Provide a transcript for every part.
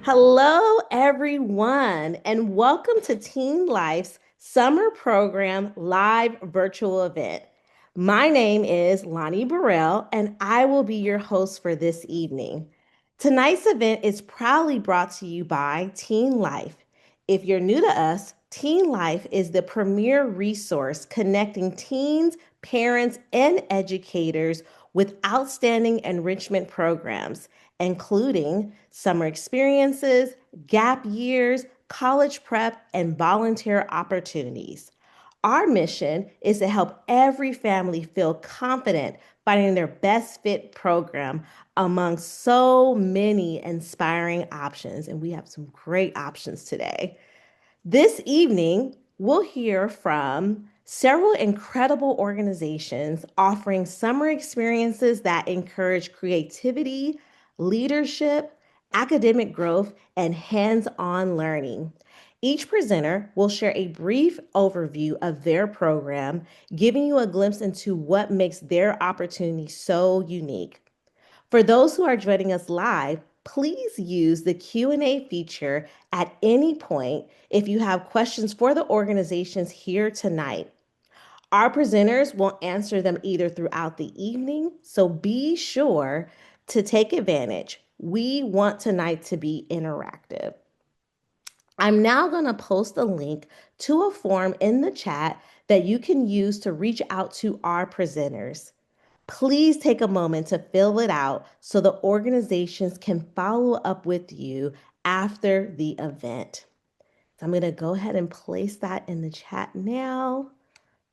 Hello, everyone, and welcome to TeenLife's summer program live virtual event. My name is Lonnie Burrell, and I will be your host for this evening. Tonight's event is proudly brought to you by TeenLife. If you're new to us, TeenLife is the premier resource connecting teens, parents, and educators with outstanding enrichment programs, including summer experiences, gap years, college prep, and volunteer opportunities. Our mission is to help every family feel confident finding their best fit program among so many inspiring options. And we have some great options today. This evening, we'll hear from several incredible organizations offering summer experiences that encourage creativity, leadership, academic growth, and hands on learning. Each presenter will share a brief overview of their program, giving you a glimpse into what makes their opportunity so unique. For those who are joining us live, please use the Q&A feature at any point if you have questions for the organizations here tonight. Our presenters will answer them either throughout the evening, so be sure to take advantage. We want tonight to be interactive. I'm now going to post a link to a form in the chat that you can use to reach out to our presenters. Please take a moment to fill it out so the organizations can follow up with you after the event. So I'm going to go ahead and place that in the chat now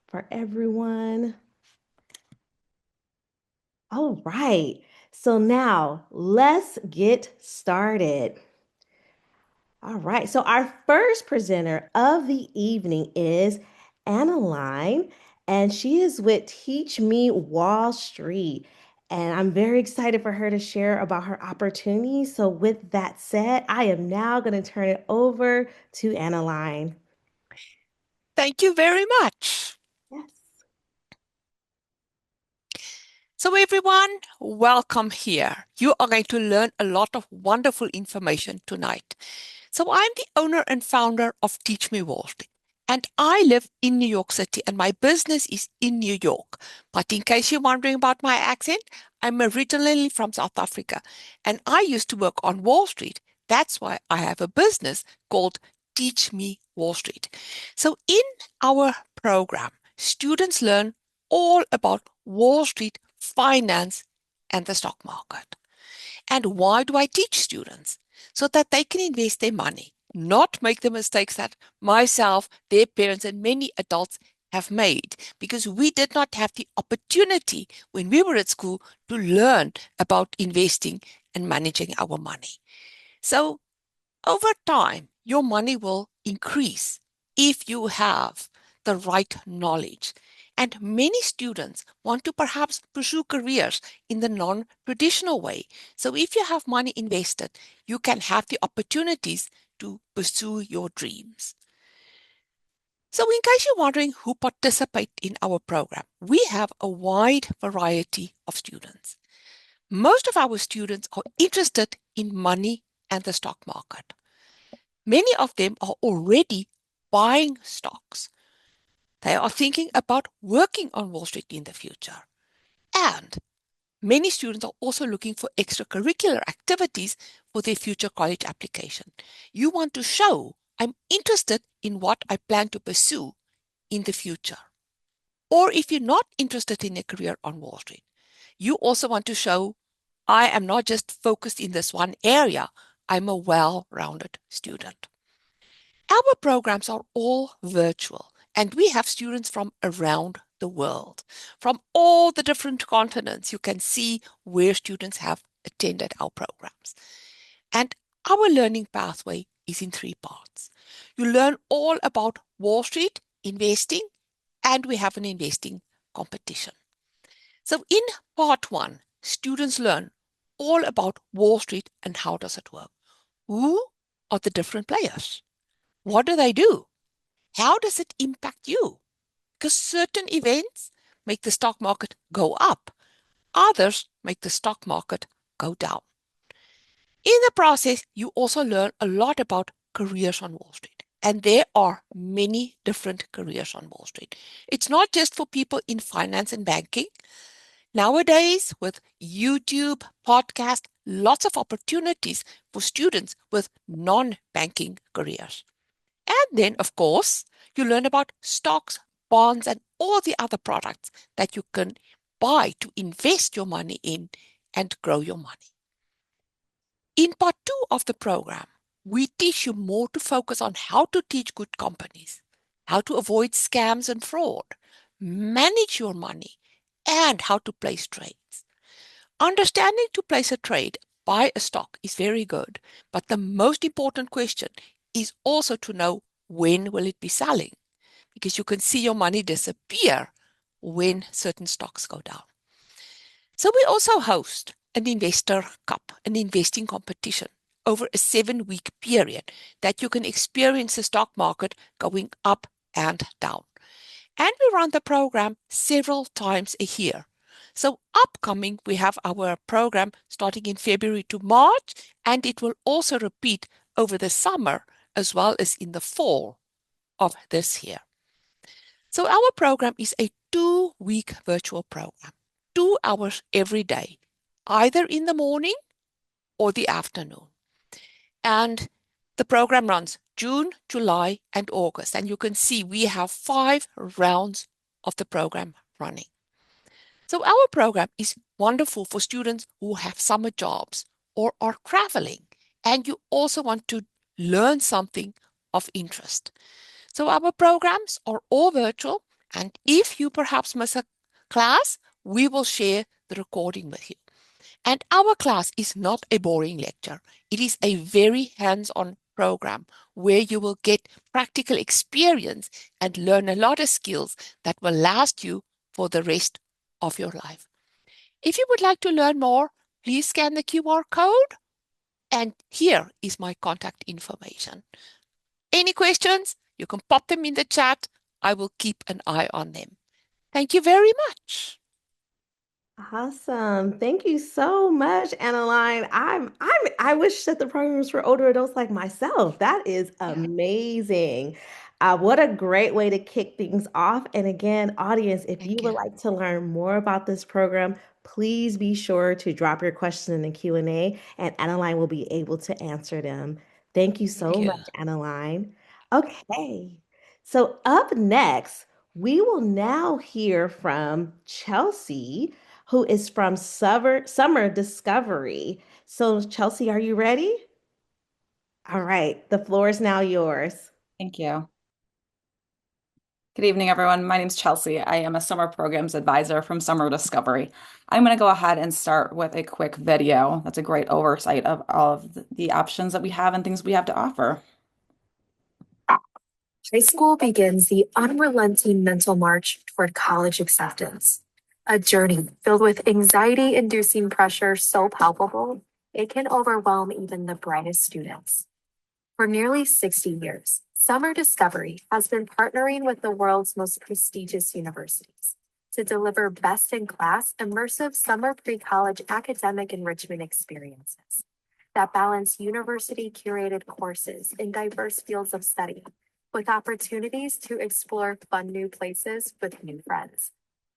for everyone. All right. So now let's get started. All right. So our first presenter of the evening is Annaline, and she is with Teach Me Wall Street. And I'm very excited for her to share about her opportunities. So, with that said, I am now going to turn it over to Annaline. Thank you very much. Yes. So everyone, welcome here. You are going to learn a lot of wonderful information tonight. So I'm the owner and founder of Teach Me Wall Street, and I live in New York City and my business is in New York. But in case you're wondering about my accent, I'm originally from South Africa and I used to work on Wall Street. That's why I have a business called Teach Me Wall Street. So in our program, students learn all about Wall Street finance and the stock market. And why do I teach students? So that they can invest their money, not make the mistakes that myself, their parents, and many adults have made because we did not have the opportunity when we were at school to learn about investing and managing our money. So over time, your money will increase if you have the right knowledge. And many students want to perhaps pursue careers in the non-traditional way. So if you have money invested, you can have the opportunities to pursue your dreams. So in case you're wondering who participate in our program, we have a wide variety of students. Most of our students are interested in money and the stock market. Many of them are already buying stocks. They are thinking about working on Wall Street in the future. And many students are also looking for extracurricular activities for their future college application. You want to show, I'm interested in what I plan to pursue in the future. Or if you're not interested in a career on Wall Street, you also want to show, I am not just focused in this one area, I'm a well-rounded student. Our programs are all virtual, and we have students from around the world, from all the different continents. You can see where students have attended our programs. And our learning pathway is in three parts. You learn all about Wall Street, investing, and we have an investing competition. So in part one, students learn all about Wall Street and how does it work. Who are the different players? What do they do? How does it impact you? Because certain events make the stock market go up, others make the stock market go down. In the process, you also learn a lot about careers on Wall Street. And there are many different careers on Wall Street. It's not just for people in finance and banking. Nowadays, with YouTube, podcast, lots of opportunities for students with non-banking careers. And then, of course, you learn about stocks, bonds, and all the other products that you can buy to invest your money in and grow your money. In part two of the program, we teach you more to focus on how to teach good companies, how to avoid scams and fraud, manage your money, and how to place trades. Understanding to place a trade, buy a stock is very good, but the most important question is also to know when will it be selling, because you can see your money disappear when certain stocks go down. So we also host an investor cup, an investing competition over a 7-week period that you can experience the stock market going up and down. And we run the program several times a year. So upcoming, we have our program starting in February to March, and it will also repeat over the summer as well as in the fall of this year. So our program is a 2-week virtual program, 2 hours every day, either in the morning or the afternoon. And the program runs June, July, and August. And you can see we have 5 rounds of the program running. So our program is wonderful for students who have summer jobs or are traveling, and you also want to learn something of interest. So our programs are all virtual, and if you perhaps miss a class, we will share the recording with you. And our class is not a boring lecture. It is a very hands-on program where you will get practical experience and learn a lot of skills that will last you for the rest of your life. If you would like to learn more, please scan the QR code. And here is my contact information. Any questions? You can pop them in the chat. I will keep an eye on them. Thank you very much. Awesome. Thank you so much, Annaline. I wish that the programs for older adults like myself. That is Yeah, amazing. What a great way to kick things off. And again, audience, if you thank would you. like to learn more about this program, please be sure to drop your question in the Q&A, and Annaline will be able to answer them. Thank you Thank so you. much, Annaline. Okay. So up next, we will now hear from Chelsea, who is from Summer Discovery. So, Chelsea, are you ready? All right, the floor is now yours. Thank you. Good evening, everyone. My name is Chelsea. I am a summer programs advisor from Summer Discovery. I'm going to go ahead and start with a quick video. That's a great oversight of all of the options that we have and things we have to offer. High school begins the unrelenting mental march toward college acceptance, a journey filled with anxiety-inducing pressure so palpable it can overwhelm even the brightest students. For nearly 60 years, Summer Discovery has been partnering with the world's most prestigious universities to deliver best-in-class immersive summer pre-college academic enrichment experiences that balance university-curated courses in diverse fields of study with opportunities to explore fun new places with new friends.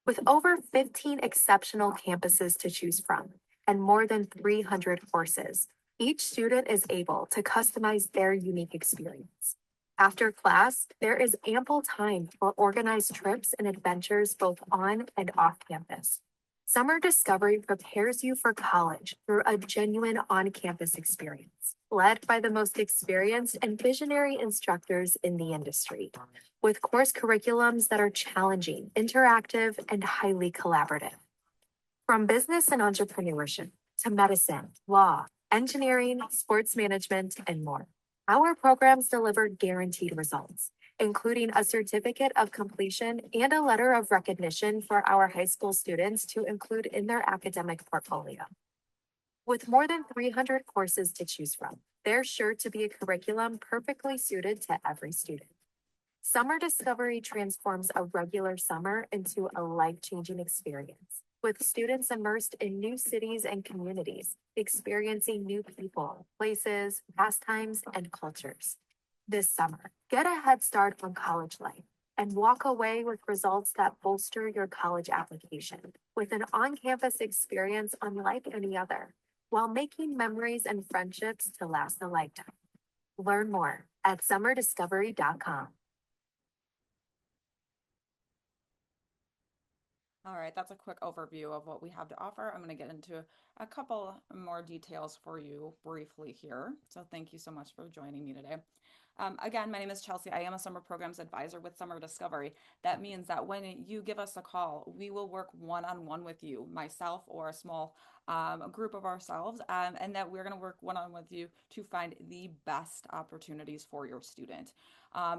With over 15 exceptional campuses to choose from and more than 300 courses, each student is able to customize their unique experience. After class, there is ample time for organized trips and adventures both on and off campus. Summer Discovery prepares you for college through a genuine on-campus experience, led by the most experienced and visionary instructors in the industry, with course curriculums that are challenging, interactive, and highly collaborative. From business and entrepreneurship to medicine, law, engineering, sports management, and more, our programs deliver guaranteed results, including a certificate of completion and a letter of recognition for our high school students to include in their academic portfolio. With more than 300 courses to choose from, there's sure to be a curriculum perfectly suited to every student. Summer Discovery transforms a regular summer into a life-changing experience. with students immersed in new cities and communities, experiencing new people, places, pastimes, and cultures. This summer, get a head start on college life and walk away with results that bolster your college application with an on campus experience unlike any other, while making memories and friendships to last a lifetime. Learn more at summerdiscovery.com. All right, that's a quick overview of what we have to offer. I'm going to get into a couple more details for you briefly here. So thank you so much for joining me today. Again, my name is Chelsea. I am a summer programs advisor with Summer Discovery. That means that when you give us a call, we will work one-on-one with you, myself or a small group of ourselves, and that we're going to work one-on-one with you to find the best opportunities for your student.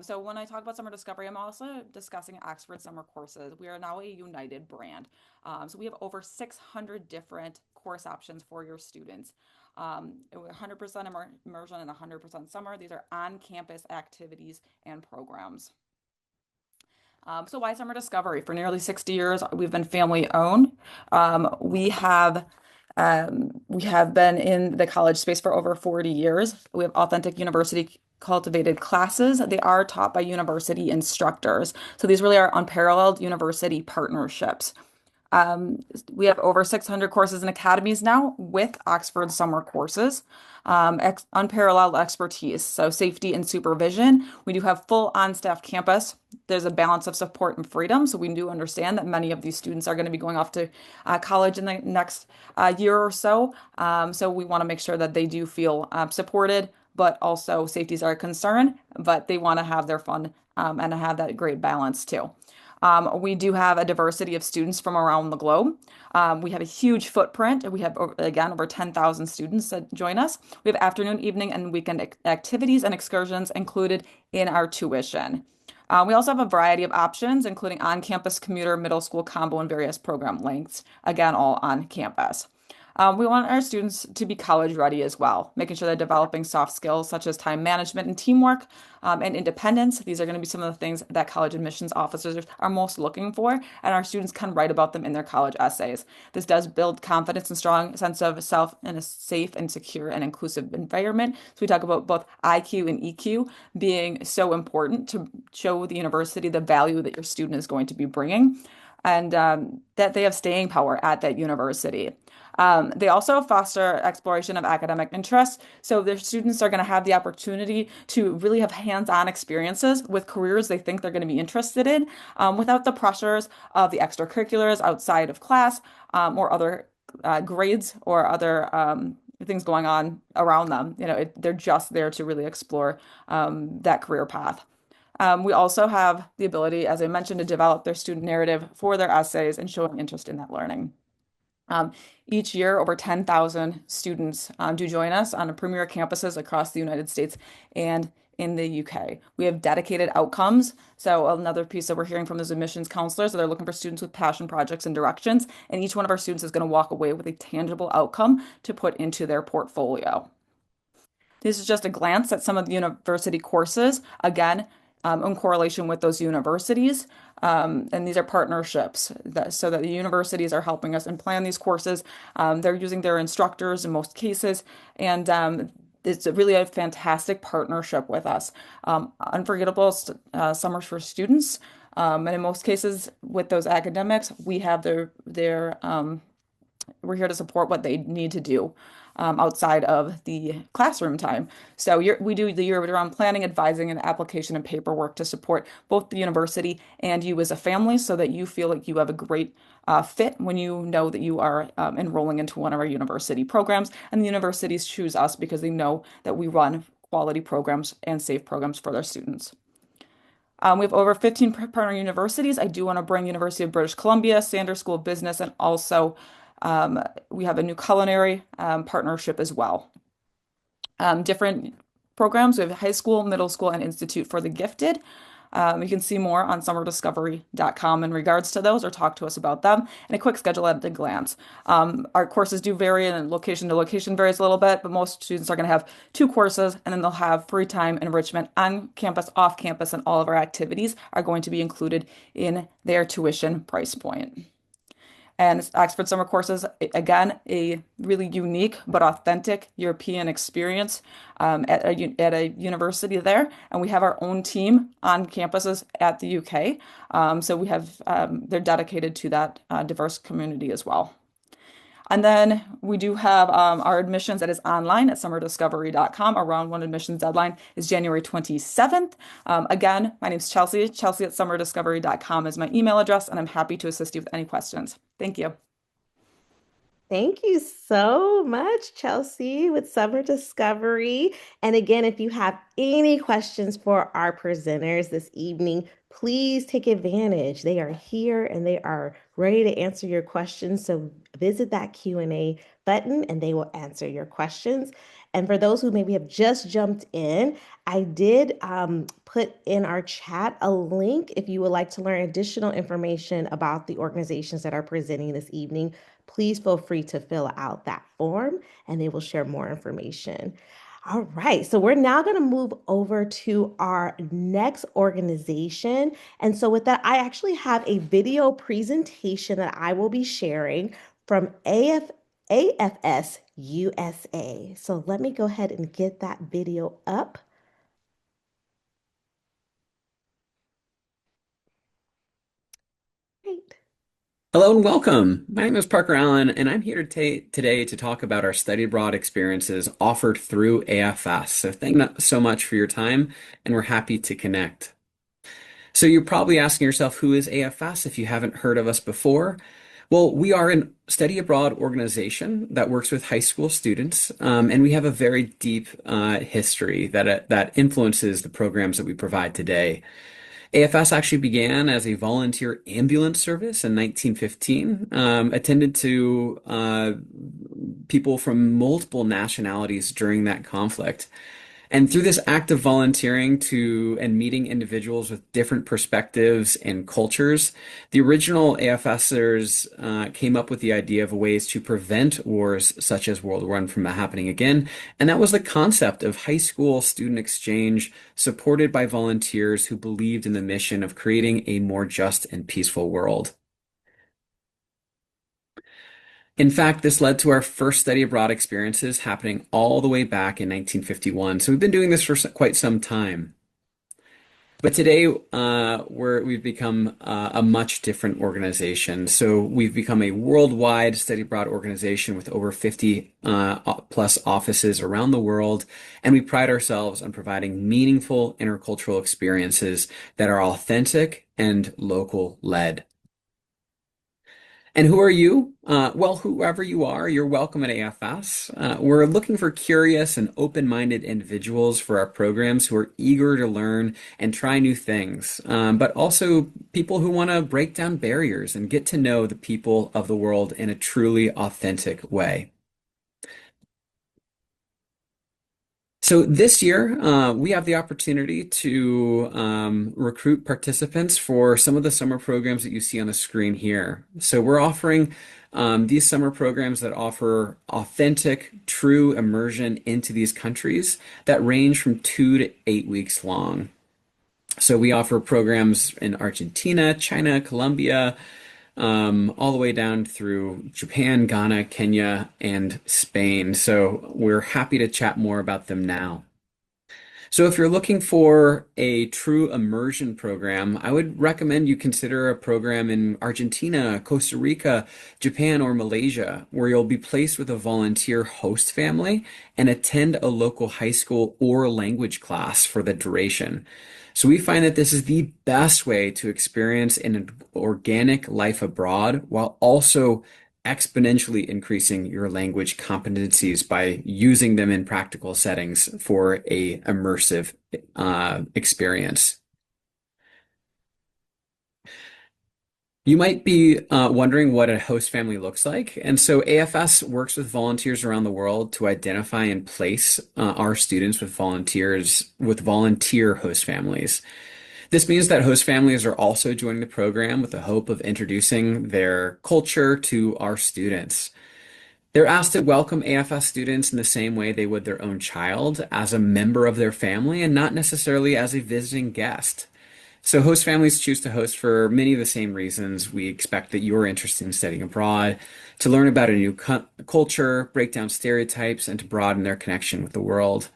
So when I talk about Summer Discovery, I'm also discussing Oxford Summer Courses. We are now a united brand. So we have over 600 different course options for your students. 100% immersion and 100% summer. These are on-campus activities and programs. So why Summer Discovery? For nearly 60 years, we've been family owned. We have been in the college space for over 40 years. We have authentic university cultivated classes. They are taught by university instructors. So these really are unparalleled university partnerships. Um, we have over 600 courses and academies now with Oxford summer courses, unparalleled expertise, so safety and supervision. We do have full on-staff campus. There's a balance of support and freedom. So we do understand that many of these students are going to be going off to college in the next year or so. So we want to make sure that they do feel supported, but also safeties are a concern, but they want to have their fun and have that great balance too. We do have a diversity of students from around the globe. We have a huge footprint. We have, again, over 10,000 students that join us. We have afternoon, evening, and weekend activities and excursions included in our tuition. We also have a variety of options, including on-campus commuter, middle school combo, and various program lengths, again, all on campus. We want our students to be college ready as well, making sure they're developing soft skills such as time management and teamwork and independence. These are going to be some of the things that college admissions officers are most looking for, and our students can write about them in their college essays. This does build confidence and strong sense of self in a safe and secure and inclusive environment. So we talk about both IQ and EQ being so important to show the university the value that your student is going to be bringing and that they have staying power at that university. They also foster exploration of academic interests. So their students are going to have the opportunity to really have hands-on experiences with careers they think they're going to be interested in without the pressures of the extracurriculars outside of class or other grades or other things going on around them. They're just there to really explore that career path. We also have the ability, as I mentioned, to develop their student narrative for their essays and showing interest in that learning. Each year, over 10,000 students do join us on premier campuses across the United States and in the UK. We have dedicated outcomes. So another piece that we're hearing from those admissions counselors, they're looking for students with passion projects and directions, and each one of our students is going to walk away with a tangible outcome to put into their portfolio. This is just a glance at some of the university courses, again, in correlation with those universities. And these are partnerships so that the universities are helping us and plan these courses. They're using their instructors in most cases. And it's really a fantastic partnership with us. Unforgettable summers for students. And in most cases, with those academics, we have we're here to support what they need to do outside of the classroom time. So we do the year-round planning, advising, and application and paperwork to support both the university and you as a family so that you feel like you have a great fit when you know that you are enrolling into one of our university programs. And the universities choose us because they know that we run quality programs and safe programs for their students. We have over 15 partner universities. I do want to bring University of British Columbia, Sanders School of Business, and also we have a new culinary partnership as well. Different programs. We have high school, middle school, and Institute for the Gifted. You can see more on summerdiscovery.com in regards to those or talk to us about them and a quick schedule at a glance. Our courses do vary and location to location varies a little bit, but most students are going to have 2 courses and then they'll have free time enrichment on campus, off campus, and all of our activities are going to be included in their tuition price point. And Oxford Summer Courses, again, a really unique but authentic European experience at a university there. And we have our own team on campuses at the UK. So we have, they're dedicated to that diverse community as well. And then we do have our admissions that is online at summerdiscovery.com. Our round one admissions deadline is January 27th. Again, my name is Chelsea. Chelsea at summerdiscovery.com is my email address, and I'm happy to assist you with any questions. Thank you. Thank you so much, Chelsea, with Summer Discovery. And again, if you have any questions for our presenters this evening, please take advantage. They are here and they are ready to answer your questions. So visit that Q&A button and they will answer your questions. And for those who maybe have just jumped in, I did put in our chat a link if you would like to learn additional information about the organizations that are presenting this evening. Please feel free to fill out that form and they will share more information. All right, so we're now going to move over to our next organization. And so, with that, I actually have a video presentation that I will be sharing from AFS USA. So, let me go ahead and get that video up. Great. Hello and welcome. My name is Parker Allen, and I'm here today to talk about our study abroad experiences offered through AFS. So thank you so much for your time, and we're happy to connect. So you're probably asking yourself, who is AFS if you haven't heard of us before? Well, we are a study abroad organization that works with high school students, and we have a very deep history that influences the programs that we provide today. AFS actually began as a volunteer ambulance service in 1915, attended to people from multiple nationalities during that conflict. And through this act of volunteering and meeting individuals with different perspectives and cultures, the original AFSers came up with the idea of ways to prevent wars such as World War I from happening again. And that was the concept of high school student exchange supported by volunteers who believed in the mission of creating a more just and peaceful world. In fact, this led to our first study abroad experiences happening all the way back in 1951. So we've been doing this for quite some time. But today, we've become a much different organization. So we've become a worldwide study abroad organization with over 50 plus offices around the world. And we pride ourselves on providing meaningful intercultural experiences that are authentic and local led. And who are you? Well, whoever you are, you're welcome at AFS. We're looking for curious and open-minded individuals for our programs who are eager to learn and try new things, but also people who want to break down barriers and get to know the people of the world in a truly authentic way. So this year, we have the opportunity to recruit participants for some of the summer programs that you see on the screen here. So we're offering these summer programs that offer authentic, true immersion into these countries that range from 2 to 8 weeks long. So we offer programs in Argentina, China, Colombia, all the way down through Japan, Ghana, Kenya, and Spain. So we're happy to chat more about them now. So if you're looking for a true immersion program, I would recommend you consider a program in Argentina, Costa Rica, Japan, or Malaysia, where you'll be placed with a volunteer host family and attend a local high school or language class for the duration. So we find that this is the best way to experience an organic life abroad while also exponentially increasing your language competencies by using them in practical settings for a immersive experience. You might be wondering what a host family looks like. And so AFS works with volunteers around the world to identify and place our students with volunteer host families. This means that host families are also joining the program with the hope of introducing their culture to our students. They're asked to welcome AFS students in the same way they would their own child, as a member of their family and not necessarily as a visiting guest. So host families choose to host for many of the same reasons. We expect that you're interested in studying abroad, to learn about a new culture, break down stereotypes, and to broaden their connection with the world.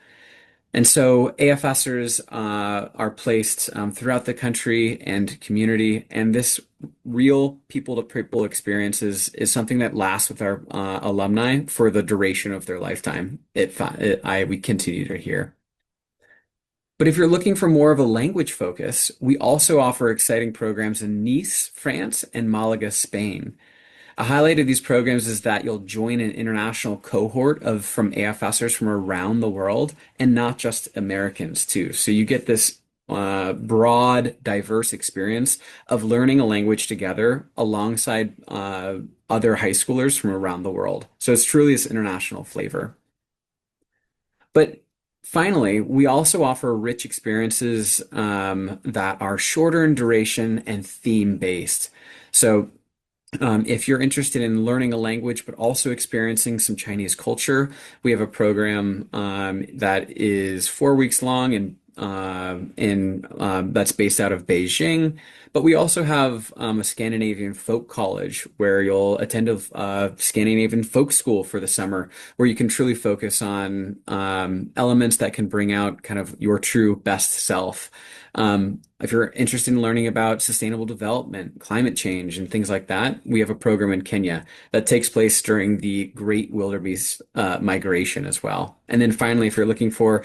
And so AFSers are placed throughout the country and community, and this real people-to-people experiences is something that lasts with our alumni for the duration of their lifetime. We continue to hear. But if you're looking for more of a language focus, we also offer exciting programs in Nice, France, and Malaga, Spain. A highlight of these programs is that you'll join an international cohort of from AFSers from around the world and not just Americans too. So you get this broad, diverse experience of learning a language together alongside other high schoolers from around the world. So it's truly this international flavor. But finally, we also offer rich experiences that are shorter in duration and theme-based. So if you're interested in learning a language but also experiencing some Chinese culture, we have a program that is 4 weeks long and that's based out of Beijing. But we also have a Scandinavian folk college where you'll attend a Scandinavian folk school for the summer, where you can truly focus on elements that can bring out kind of your true best self. If you're interested in learning about sustainable development, climate change, and things like that, we have a program in Kenya that takes place during the Great Wildebeest Migration as well. And then finally, if you're looking for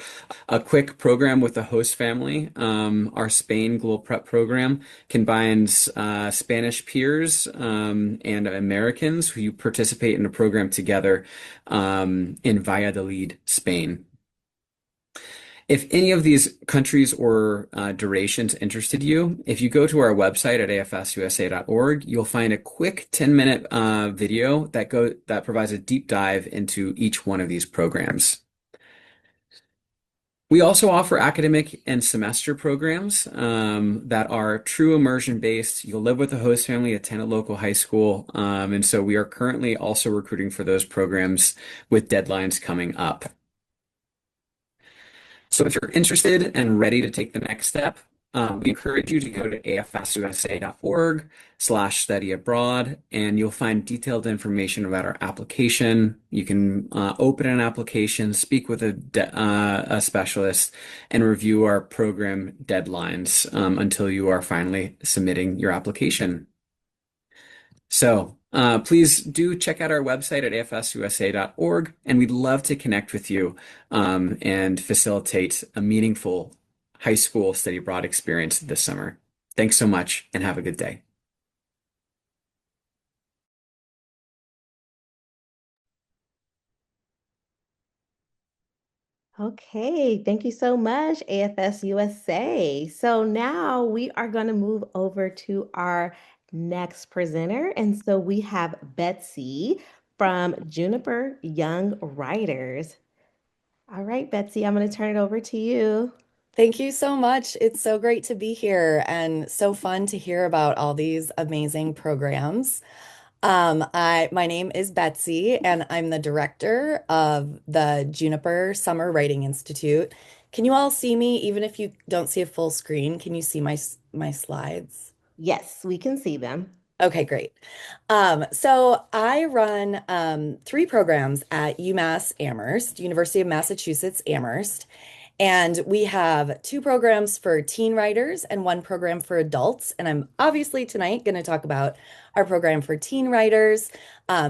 a quick program with the host family, our Spain Global Prep program combines Spanish peers and Americans who participate in a program together in Valladolid, Spain. If any of these countries or durations interested you, if you go to our website at afsusa.org, you'll find a quick 10-minute video that provides a deep dive into each one of these programs. We also offer academic and semester programs that are true immersion based. You'll live with a host family, attend a local high school, and so we are currently also recruiting for those programs with deadlines coming up. So if you're interested and ready to take the next step, we encourage you to go to afsusa.org/study abroad, and you'll find detailed information about our application. You can open an application, speak with a specialist, and review our program deadlines until you are finally submitting your application. So please do check out our website at afsusa.org, and we'd love to connect with you and facilitate a meaningful high school study abroad experience this summer. Thanks so much, and have a good day. Okay, thank you so much, AFS USA. So now we are going to move over to our next presenter. And so we have Betsy from Juniper Young Writers. All right, Betsy, I'm going to turn it over to you. Thank you so much. It's so great to be here and so fun to hear about all these amazing programs. My name is Betsy, and I'm the director of the Juniper Summer Writing Institute. Can you all see me, even if you don't see a full screen? Can you see my slides? Yes, we can see them. Okay, great. So I run three programs at UMass Amherst, University of Massachusetts Amherst. And we have two programs for teen writers and one program for adults. And I'm obviously tonight going to talk about our program for teen writers.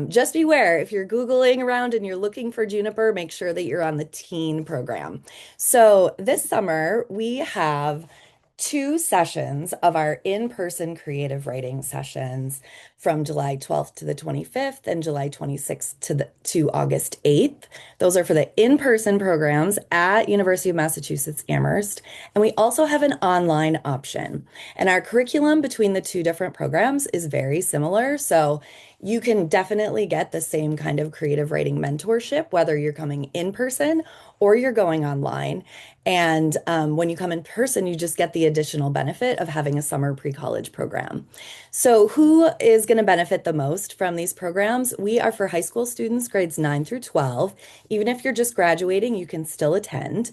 Just beware, if you're Googling around and you're looking for Juniper, make sure that you're on the teen program. So this summer, we have two sessions of our in-person creative writing sessions from July 12th to the 25th and July 26th to August 8th. Those are for the in-person programs at University of Massachusetts Amherst. And we also have an online option. And our curriculum between the two different programs is very similar. So you can definitely get the same kind of creative writing mentorship, whether you're coming in person or you're going online. And when you come in person, you just get the additional benefit of having a summer pre-college program. So who is going to benefit the most from these programs? We are for high school students, grades 9 through 12. Even if you're just graduating, you can still attend.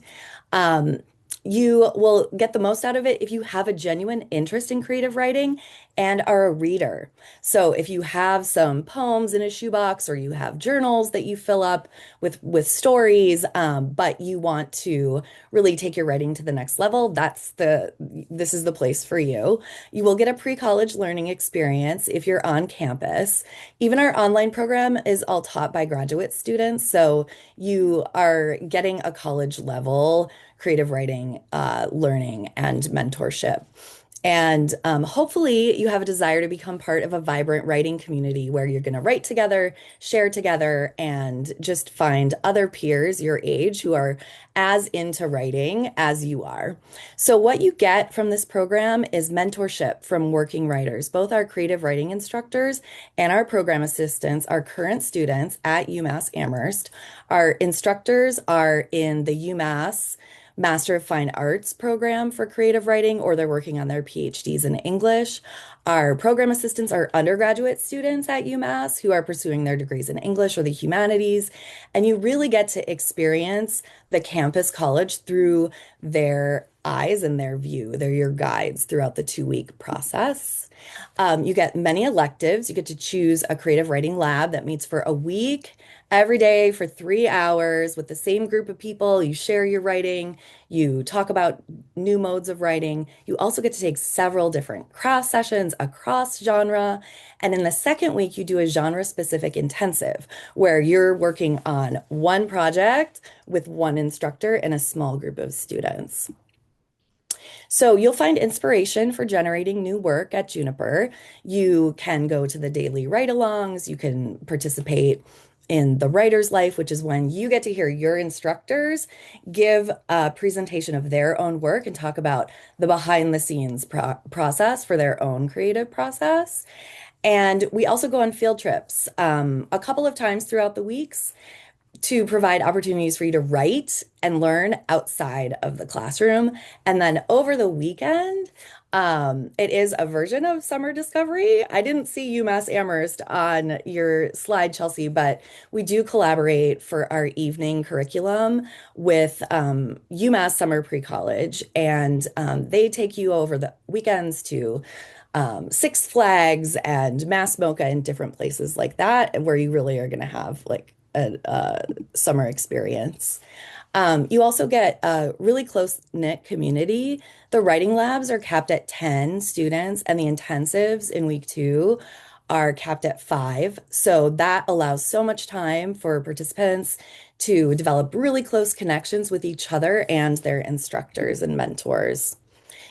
You will get the most out of it if you have a genuine interest in creative writing and are a reader. So if you have some poems in a shoebox or you have journals that you fill up with stories, but you want to really take your writing to the next level, this is the place for you. You will get a pre-college learning experience if you're on campus. Even our online program is all taught by graduate students, so you are getting a college level creative writing learning and mentorship. And hopefully, you have a desire to become part of a vibrant writing community where you're going to write together, share together, and just find other peers your age who are as into writing as you are. So, what you get from this program is mentorship from working writers. Both our creative writing instructors and our program assistants are current students at UMass Amherst. Our instructors are in the UMass Master of Fine Arts program for creative writing, or they're working on their PhDs in English. Our program assistants are undergraduate students at UMass who are pursuing their degrees in English or the humanities. And you really get to experience the campus college through their eyes and their view. They're your guides throughout the 2-week process. You get many electives. You get to choose a creative writing lab that meets for a week, every day for 3 hours with the same group of people. You share your writing, you talk about new modes of writing. You also get to take several different craft sessions across genre. And in the second week, you do a genre-specific intensive where you're working on one project with one instructor and a small group of students. So you'll find inspiration for generating new work at Juniper. You can go to the daily ride-alongs. You can participate in the writer's life, which is when you get to hear your instructors give a presentation of their own work and talk about the behind the scenes process for their own creative process. And we also go on field trips a couple of times throughout the weeks to provide opportunities for you to write and learn outside of the classroom. And then over the weekend, it is a version of summer discovery. I didn't see UMass Amherst on your slide, Chelsea, but we do collaborate for our evening curriculum with UMass Summer Pre-College, and they take you over the weekends to Six Flags and Mass Mocha and different places like that, where you really are going to have like a summer experience. You also get a really close-knit community. The writing labs are capped at 10 students, and the intensives in week 2 are capped at 5. So that allows so much time for participants to develop really close connections with each other and their instructors and mentors.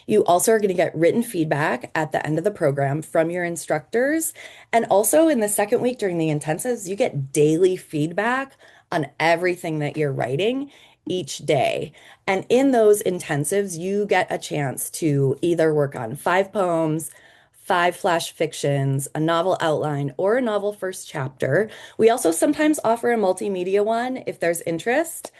You also are going to get written feedback at the end of the program from your instructors. And also in the second week during the intensives, you get daily feedback on everything that you're writing each day. And in those intensives, you get a chance to either work on 5 poems, 5 flash fictions, a novel outline, or a novel first chapter. We also sometimes offer a multimedia one if there's interest.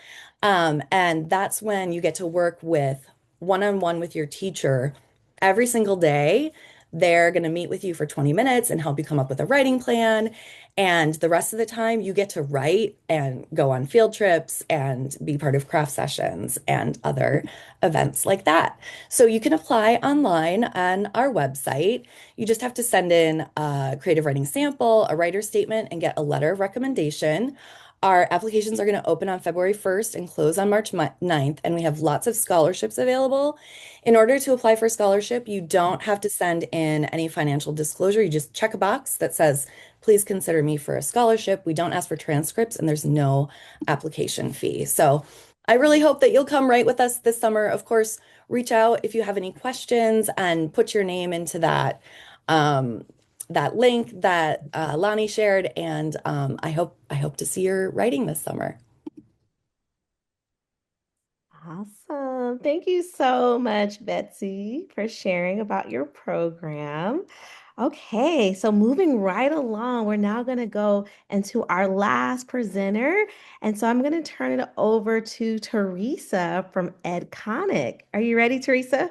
And that's when you get to work with one-on-one with your teacher every single day. They're going to meet with you for 20 minutes and help you come up with a writing plan. And the rest of the time, you get to write and go on field trips and be part of craft sessions and other events like that. So you can apply online on our website. You just have to send in a creative writing sample, a writer's statement, and get a letter of recommendation. Our applications are going to open on February 1st and close on March 9th, and we have lots of scholarships available. In order to apply for a scholarship, you don't have to send in any financial disclosure. You just check a box that says, please consider me for a scholarship. We don't ask for transcripts, and there's no application fee. So I really hope that you'll come write with us this summer. Of course, reach out if you have any questions and put your name into um, that link that Lonnie shared, and I hope to see your writing this summer. Awesome. Thank you so much, Betsy, for sharing about your program. Okay, so moving right along, we're now going to go into our last presenter. And so I'm going to turn it over to Teresa from EdConic. Are you ready, Teresa?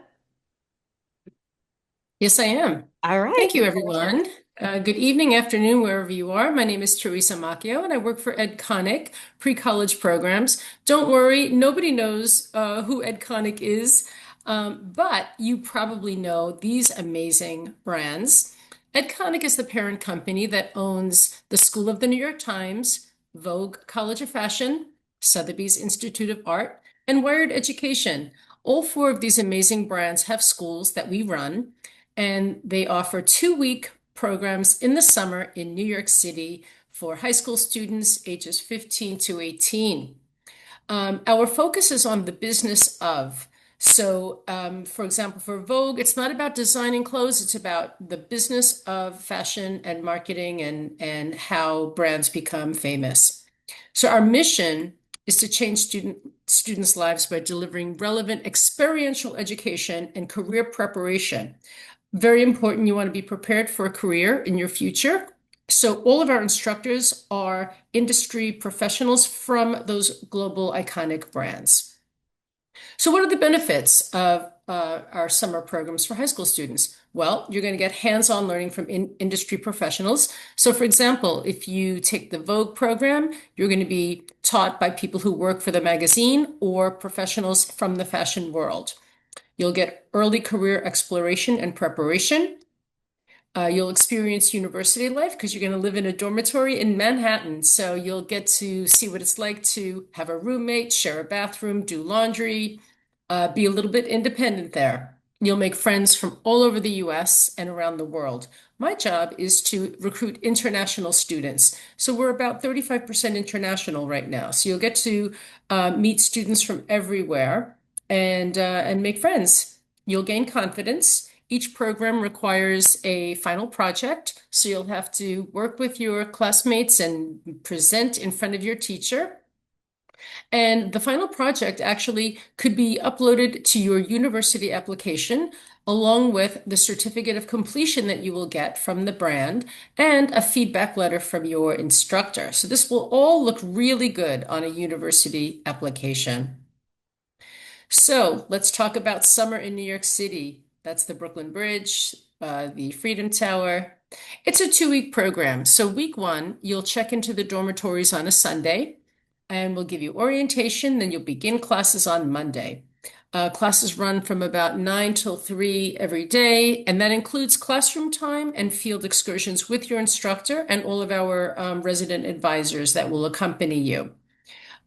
Yes, I am. All right. Thank you, everyone. Good evening, afternoon, wherever you are. My name is Teresa Macchio, and I work for Ed Connick pre-college programs. Don't worry, nobody knows who Ed Connick is, but you probably know these amazing brands. Ed Connick is the parent company that owns the School of the New York Times, Vogue College of Fashion, Sotheby's Institute of Art, and Wired Education. All four of these amazing brands have schools that we run, and they offer 2-week programs in the summer in New York City for high school students ages 15 to 18. Our focus is on the business of. So, for example, for Vogue, it's not about designing clothes, it's about the business of fashion and marketing and how brands become famous. So, our mission is to change students' lives by delivering relevant experiential education and career preparation. Very important, you want to be prepared for a career in your future. So all of our instructors are industry professionals from those global iconic brands. So what are the benefits of our summer programs for high school students? Well, you're going to get hands-on learning from industry professionals. So for example, if you take the Vogue program, you're going to be taught by people who work for the magazine or professionals from the fashion world. You'll get early career exploration and preparation. You'll experience university life because you're going to live in a dormitory in Manhattan. So you'll get to see what it's like to have a roommate, share a bathroom, do laundry, be a little bit independent there. You'll make friends from all over the US and around the world. My job is to recruit international students. So we're about 35% international right now. So you'll get to meet students from everywhere and make friends. You'll gain confidence. Each program requires a final project, so you'll have to work with your classmates and present in front of your teacher. And the final project actually could be uploaded to your university application, along with the certificate of completion that you will get from the brand and a feedback letter from your instructor. So this will all look really good on a university application. So let's talk about summer in New York City. That's the Brooklyn Bridge, the Freedom Tower. It's a 2-week program. So week 1, you'll check into the dormitories on a Sunday, and we'll give you orientation. Then you'll begin classes on Monday. Classes run from about 9 till 3 every day, and that includes classroom time and field excursions with your instructor and all of our resident advisors that will accompany you.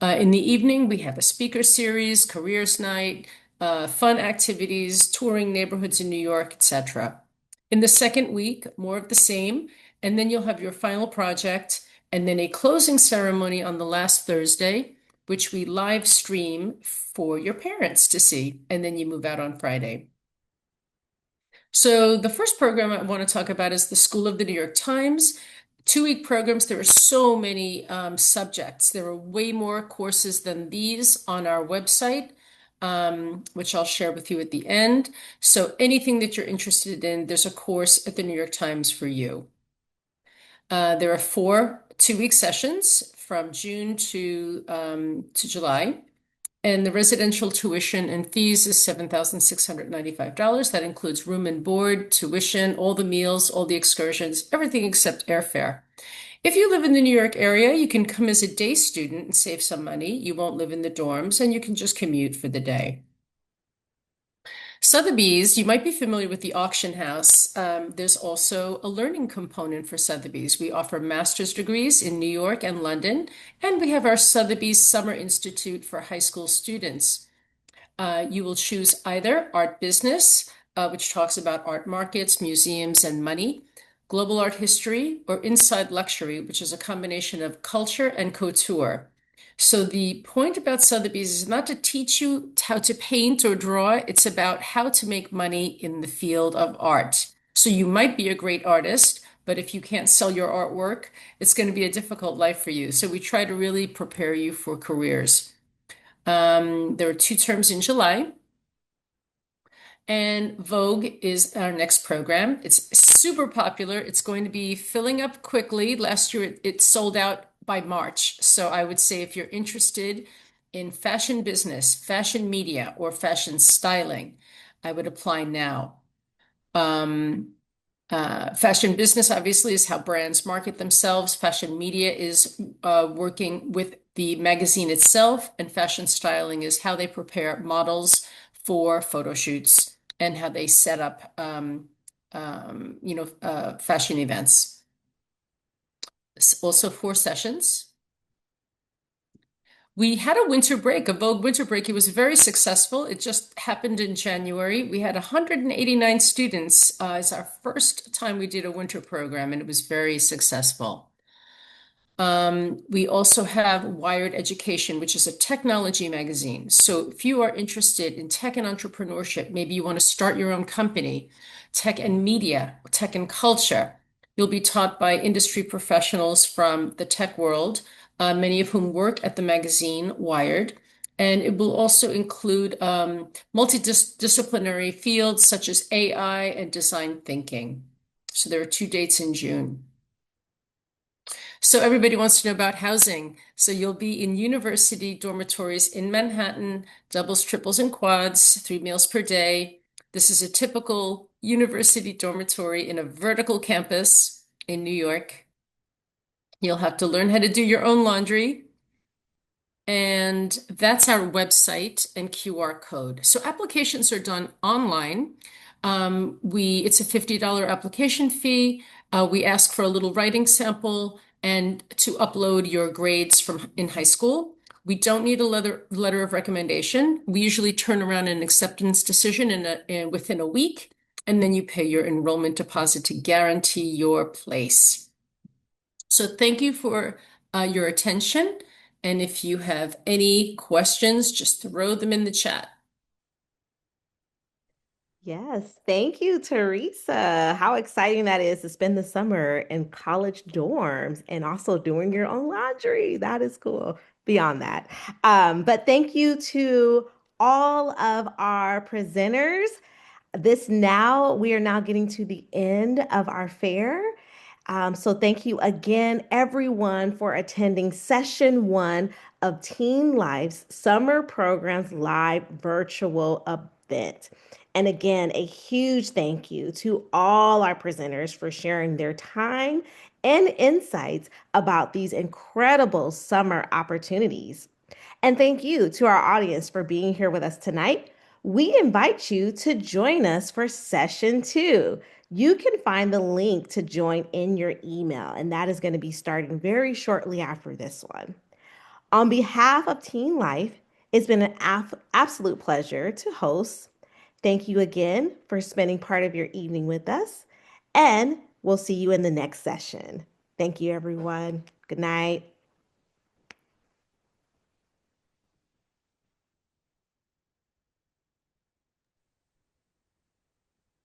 In the evening, we have a speaker series, careers night, fun activities, touring neighborhoods in New York, etc. In the second week, more of the same, and then you'll have your final project, and then a closing ceremony on the last Thursday, which we live stream for your parents to see, and then you move out on Friday. So the first program I want to talk about is the School of the New York Times. 2-week programs, there are so many subjects. There are way more courses than these on our website, which I'll share with you at the end. So anything that you're interested in, there's a course at the New York Times for you. There are 4 2-week sessions from June to July. And the residential tuition and fees is $7,695. That includes room and board, tuition, all the meals, all the excursions, everything except airfare. If you live in the New York area, you can come as a day student and save some money. You won't live in the dorms, and you can just commute for the day. Sotheby's, you might be familiar with the auction house. There's also a learning component for Sotheby's. We offer master's degrees in New York and London, and we have our Sotheby's Summer Institute for high school students. You will choose either art business, which talks about art markets, museums, and money, global art history, or inside luxury, which is a combination of culture and couture. So the point about Sotheby's is not to teach you how to paint or draw. It's about how to make money in the field of art. So you might be a great artist, but if you can't sell your artwork, it's going to be a difficult life for you. So we try to really prepare you for careers. There are 2 terms in July. And Vogue is our next program. It's super popular. It's going to be filling up quickly. Last year, it sold out by March. So I would say if you're interested in fashion business, fashion media, or fashion styling, I would apply now. Fashion business, obviously, is how brands market themselves. Fashion media is working with the magazine itself, and fashion styling is how they prepare models for photo shoots and how they set up, fashion events. Also, 4 sessions. We had a winter break, a Vogue winter break. It was very successful. It just happened in January. We had 189 students. It's our first time we did a winter program, and it was very successful. We also have Wired Education, which is a technology magazine. So if you are interested in tech and entrepreneurship, maybe you want to start your own company, tech and media, tech and culture, you'll be taught by industry professionals from the tech world, many of whom work at the magazine Wired. And it will also include multidisciplinary fields such as AI and design thinking. So there are 2 dates in June. So everybody wants to know about housing. So you'll be in university dormitories in Manhattan, doubles, triples, and quads, 3 meals per day. This is a typical university dormitory in a vertical campus in New York. You'll have to learn how to do your own laundry. And that's our website and QR code. So applications are done online. It's a $50 application fee. We ask for a little writing sample and to upload your grades from in high school. We don't need a letter of recommendation. We usually turn around an acceptance decision within a week, and then you pay your enrollment deposit to guarantee your place. So thank you for your attention. And if you have any questions, just throw them in the chat. Yes, thank you, Teresa. How exciting that is to spend the summer in college dorms and also doing your own laundry. That is cool. Beyond that. But thank you to all of our presenters. We are now getting to the end of our fair. So thank you again, everyone, for attending session 1 of Teen Life's Summer Programs Live virtual event. And again, a huge thank you to all our presenters for sharing their time and insights about these incredible summer opportunities. And thank you to our audience for being here with us tonight. We invite you to join us for session 2. You can find the link to join in your email, and that is going to be starting very shortly after this one. On behalf of Teen Life, it's been an absolute pleasure to host. Thank you again for spending part of your evening with us, and we'll see you in the next session. Thank you, everyone. Good night.